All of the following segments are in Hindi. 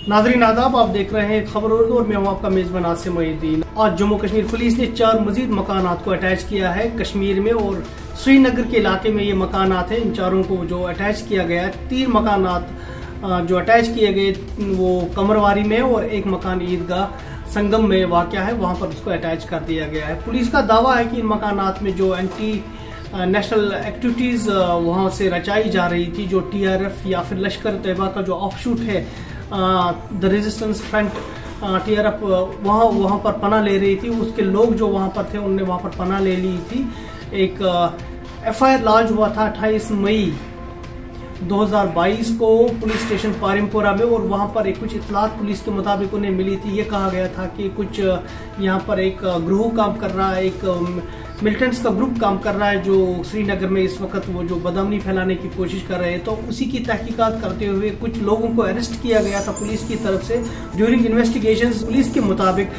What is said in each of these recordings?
नाज़रीन आदाब, आप देख रहे हैं खबर उर्दू और मैं हूं आपका मेजबान आसिम मोहिउद्दीन। आज जम्मू कश्मीर पुलिस ने 4 मजीद मकानात को अटैच किया है कश्मीर में और श्रीनगर के इलाके में ये मकानात हैं। इन चारों को जो अटैच किया गया, 3 मकानात जो अटैच किए गए वो कमरवारी में और एक मकान ईदगाह संगम में वाक़या है, वहां पर उसको अटैच कर दिया गया है। पुलिस का दावा है कि इन मकानात में जो एंटी नेशनल एक्टिविटीज़ वहाँ से रचाई जा रही थी, जो TRF या फिर लश्कर तैयबा का जो ऑफशूट है द रेजिस्टेंस फ्रंट TRF वहाँ पर पनाह ले रही थी, उसके लोग जो वहाँ पर थे उनने वहाँ पर पनाह ले ली थी। एक FIR लॉन्च हुआ था 28 मई 2022 को पुलिस स्टेशन पारिमपुरा में और वहां पर कुछ इत्तलात पुलिस के मुताबिक उन्हें मिली थी। ये कहा गया था कि कुछ यहाँ पर एक ग्रुप काम कर रहा है, एक मिलिटेंट्स का ग्रुप काम कर रहा है जो श्रीनगर में इस वक्त वो जो बदअमनी फैलाने की कोशिश कर रहे हैं। तो उसी की तहकीकात करते हुए कुछ लोगों को अरेस्ट किया गया था पुलिस की तरफ से। ड्यूरिंग इन्वेस्टिगेशन पुलिस के मुताबिक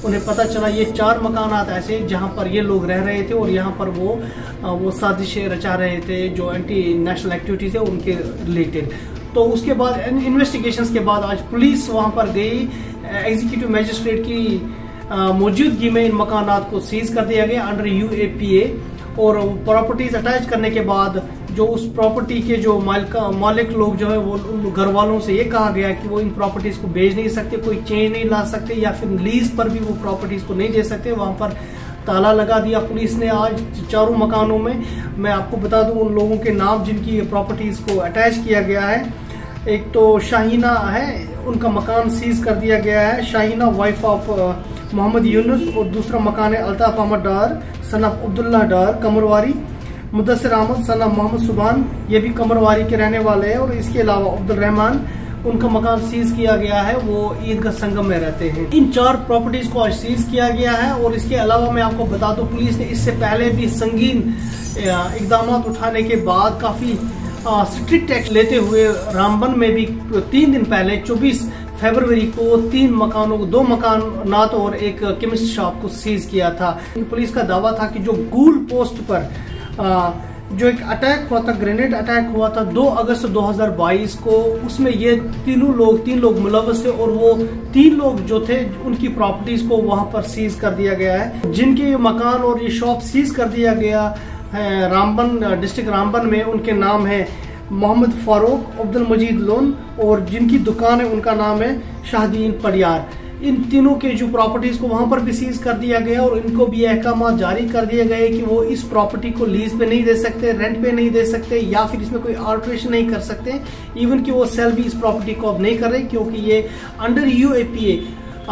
उन्हें पता चला ये 4 मकानात ऐसे जहां पर ये लोग रह रहे थे और यहाँ पर वो साजिशें रचा रहे थे जो एंटी नेशनल एक्टिविटीज है उनके रिलेटेड। तो उसके बाद इन्वेस्टिगेशंस के बाद आज पुलिस वहां पर गई, एग्जीक्यूटिव मजिस्ट्रेट की मौजूदगी में इन मकानात को सीज कर दिया गया अंडर UAPA और प्रॉपर्टीज अटैच करने के बाद जो उस प्रॉपर्टी के जो मालिक लोग जो है वो उन घर वालों से ये कहा गया कि वो इन प्रॉपर्टीज को बेच नहीं सकते, कोई चेंज नहीं ला सकते या फिर लीज पर भी वो प्रॉपर्टीज को नहीं दे सकते। वहां पर ताला लगा दिया पुलिस ने आज 4 मकानों में। मैं आपको बता दूं उन लोगों के नाम जिनकी प्रॉपर्टीज को अटैच किया गया है। एक तो शाहीना है, उनका मकान सीज कर दिया गया है, शाहीना वाइफ ऑफ मोहम्मद यूनुस, और दूसरा मकान है Altaf Ahmad Dar son of Abdullah Dar Qamarwari, Mudassir Ahmad son of Mohammad Subhan, ये भी कमरवारी के रहने वाले हैं। और इसके अलावा अब्दुल रहमान, उनका मकान सीज किया गया है, वो ईदगाह संगम में रहते हैं। इन 4 प्रॉपर्टीज को आज सीज किया गया है। और इसके अलावा मैं आपको बता दूं पुलिस ने इससे पहले भी संगीन इकदाम उठाने के बाद काफी स्ट्रिक्ट एक्शन लेते हुए रामबन में भी 3 दिन पहले 24 फरवरी को 2 मकानात और एक केमिस्ट शॉप को सीज किया था। पुलिस का दावा था कि जो गूल पोस्ट पर जो एक अटैक हुआ था, ग्रेनेड अटैक हुआ था 2 अगस्त 2022 को, उसमें ये 3 लोग मुलव्वस थे और वो 3 लोग जो थे उनकी प्रॉपर्टीज को वहां पर सीज कर दिया गया है। जिनके मकान और ये शॉप सीज कर दिया गया है रामबन डिस्ट्रिक्ट रामबन में, उनके नाम है मोहम्मद फारूक, अब्दुल मजीद लोन, और जिनकी दुकान है उनका नाम है शाहदीन पडियार। इन तीनों के जो प्रॉपर्टीज को वहां पर भी सीज कर दिया गया और इनको भी अहकाम जारी कर दिए गए कि वो इस प्रॉपर्टी को लीज पे नहीं दे सकते, रेंट पे नहीं दे सकते या फिर इसमें कोई अल्टरेशन नहीं कर सकते। इवन कि वो सेल भी इस प्रॉपर्टी को अब नहीं कर रहे क्योंकि ये अंडर UAPA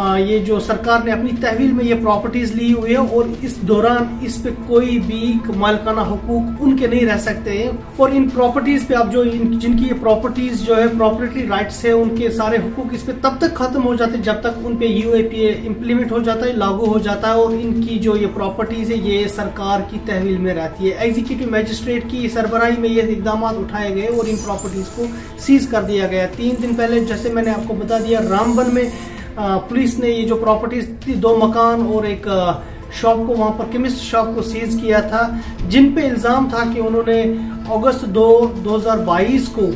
ये जो सरकार ने अपनी तहवील में ये प्रॉपर्टीज ली हुई है और इस दौरान इस पे कोई भी मालिकाना हुकूक उनके नहीं रह सकते हैं। और इन प्रॉपर्टीज पे अब जो जिनकी ये प्रॉपर्टीज जो है प्रॉपर्टी राइट्स है, उनके सारे हुकूक इस पे तब तक खत्म हो जाते जब तक उन पे UAPA इम्प्लीमेंट हो जाता है, लागू हो जाता है और इनकी जो ये प्रॉपर्टीज है ये सरकार की तहवील में रहती है। एग्जीक्यूटिव मजिस्ट्रेट की सरबराही में ये इकदाम उठाए गए और इन प्रॉपर्टीज को सीज कर दिया गया। 3 दिन पहले जैसे मैंने आपको बता दिया रामबन में पुलिस ने ये जो प्रॉपर्टीज थी 2 मकान और एक शॉप को वहां पर केमिस्ट शॉप को सीज किया था, जिन पे इल्जाम था कि उन्होंने अगस्त 2022 को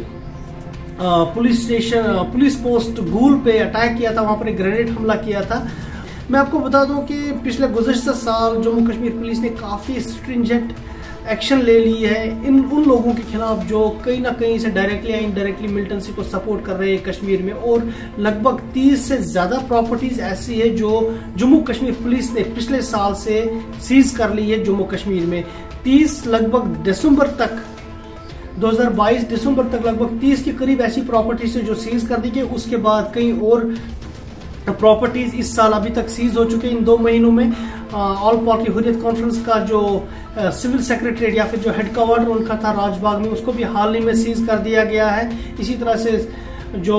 पुलिस पोस्ट गूल पे अटैक किया था, वहां पर एक ग्रेनेड हमला किया था। मैं आपको बता दूं कि पिछले गुज़श्ता साल जम्मू कश्मीर पुलिस ने काफी स्ट्रिंजेंट एक्शन ले ली है उन लोगों के खिलाफ जो कहीं ना कहीं से डायरेक्टली या इनडायरेक्टली मिलिटेंसी को सपोर्ट कर रहे हैं कश्मीर में। और लगभग 30 से ज्यादा प्रॉपर्टीज ऐसी है जो जम्मू कश्मीर पुलिस ने पिछले साल से सीज कर ली है जम्मू कश्मीर में। 30 लगभग दिसंबर तक 2022 दिसंबर तक लगभग 30 के करीब ऐसी प्रॉपर्टीज है जो सीज कर दी गई। उसके बाद कई और प्रॉपर्टीज इस साल अभी तक सीज हो चुके हैं। इन 2 महीनों में ऑल पार्टी हुर्रियत कॉन्फ्रेंस का जो सिविल सेक्रेटरीट या फिर जो हेडक्वार्टर उनका था राजबाग में, उसको भी हाल ही में सीज कर दिया गया है। इसी तरह से जो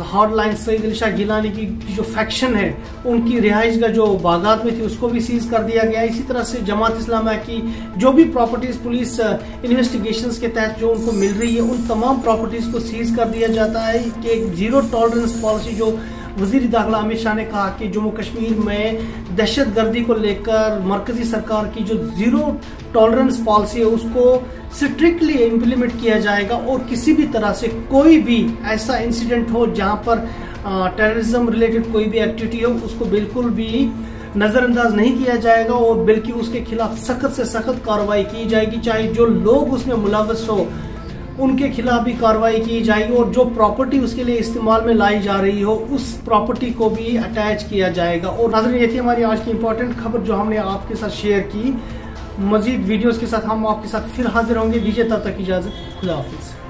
हॉटलाइन सईद अली शाह गिलानी की जो फैक्शन है उनकी रिहाइश का जो बागात में थी उसको भी सीज कर दिया गया। इसी तरह से जमात इस्लामी की जो भी प्रॉपर्टीज पुलिस इन्वेस्टिगेशंस के तहत जो उनको मिल रही है उन तमाम प्रॉपर्टीज को सीज कर दिया जाता है कि एक 0 टॉलरेंस पॉलिसी जो वजीर दाखिला अमित शाह ने कहा कि जम्मू कश्मीर में दहशतगर्दी को लेकर मरकजी सरकार की जो 0 टॉलरेंस पॉलिसी है उसको स्ट्रिक्टली इम्प्लीमेंट किया जाएगा और किसी भी तरह से कोई भी ऐसा इंसिडेंट हो जहां पर टेररिज्म रिलेटेड कोई भी एक्टिविटी हो उसको बिल्कुल भी नजरअंदाज नहीं किया जाएगा और बल्कि उसके खिलाफ सख्त से सख्त कार्रवाई की जाएगी। चाहे जो लोग उसमें मुलव्वस हो उनके खिलाफ भी कार्रवाई की जाएगी और जो प्रॉपर्टी उसके लिए इस्तेमाल में लाई जा रही हो उस प्रॉपर्टी को भी अटैच किया जाएगा। और नाज़रीन, ये थी हमारी आज की इंपॉर्टेंट खबर जो हमने आपके साथ शेयर की। मजीद वीडियोस के साथ हम आपके साथ फिर हाजिर होंगे। दीजिए तब तक इजाजत। खुदा हाफिज।